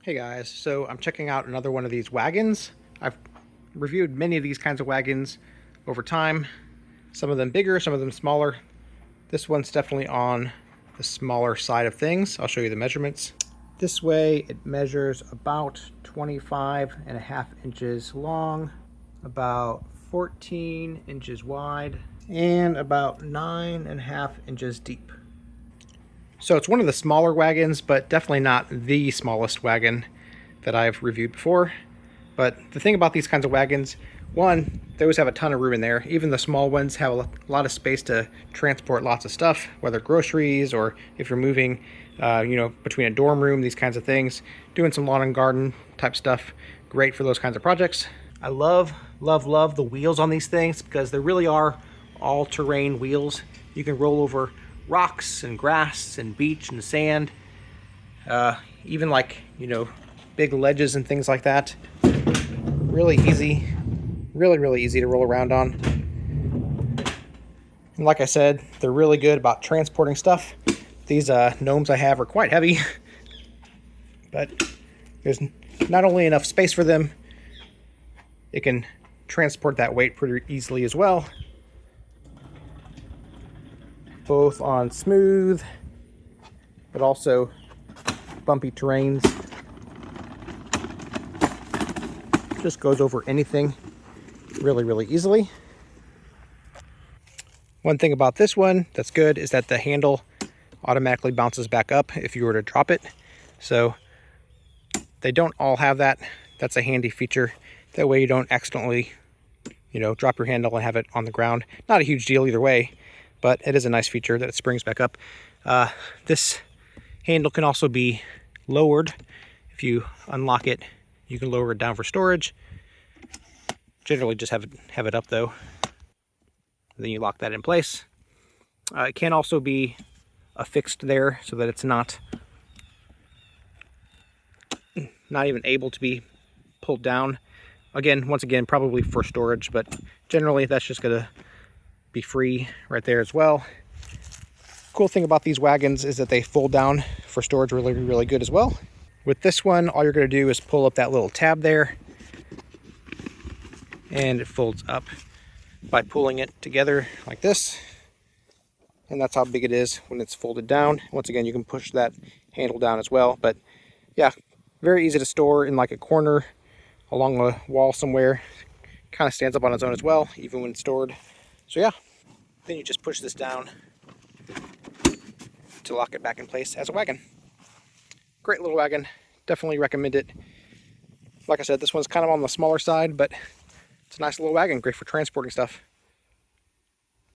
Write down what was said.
Hey guys, so I'm checking out another one of these wagons. I've reviewed many of these kinds of wagons over time. Some of them bigger, some of them smaller. This one's definitely on the smaller side of things. I'll show you the measurements. This way it measures about 25.5 inches long, about 14 inches wide, and about 9.5 inches deep. So it's one of the smaller wagons, but definitely not the smallest wagon that I've reviewed before. But the thing about these kinds of wagons, one, they always have a ton of room in there. Even the small ones have a lot of space to transport lots of stuff, whether groceries or if you're moving, between a dorm room, these kinds of things. Doing some lawn and garden type stuff, great for those kinds of projects. I love the wheels on these things because they really are all-terrain wheels. You can roll over rocks and grass and beach and sand, even big ledges and things like that. Really easy, really easy to roll around on. And like I said, they're really good about transporting stuff. These gnomes I have are quite heavy, but there's not only enough space for them, it can transport that weight pretty easily as well, both on smooth but also bumpy terrains. Just goes over anything really easily. One thing about this one that's good is that the handle automatically bounces back up if you were to drop it. So they don't all have that. That's a handy feature. That way you don't accidentally, drop your handle and have it on the ground. Not a huge deal either way, but it is a nice feature that it springs back up. This handle can also be lowered. If you unlock it, you can lower it down for storage. Generally just have it up though. Then you lock that in place. It can also be affixed there so that it's not even able to be pulled down. Once again, probably for storage, but generally that's just gonna be free right there as well. Cool thing about these wagons is that they fold down for storage really good as well. With this one, all you're gonna do is pull up that little tab there, and it folds up by pulling it together like this. And that's how big it is when it's folded down. Once again, you can push that handle down as well. But yeah, very easy to store in like a corner along a wall somewhere. Kind of stands up on its own as well, even when stored. So yeah, then you just push this down to lock it back in place as a wagon. Great little wagon, definitely recommend it. Like I said, this one's kind of on the smaller side, but it's a nice little wagon, great for transporting stuff.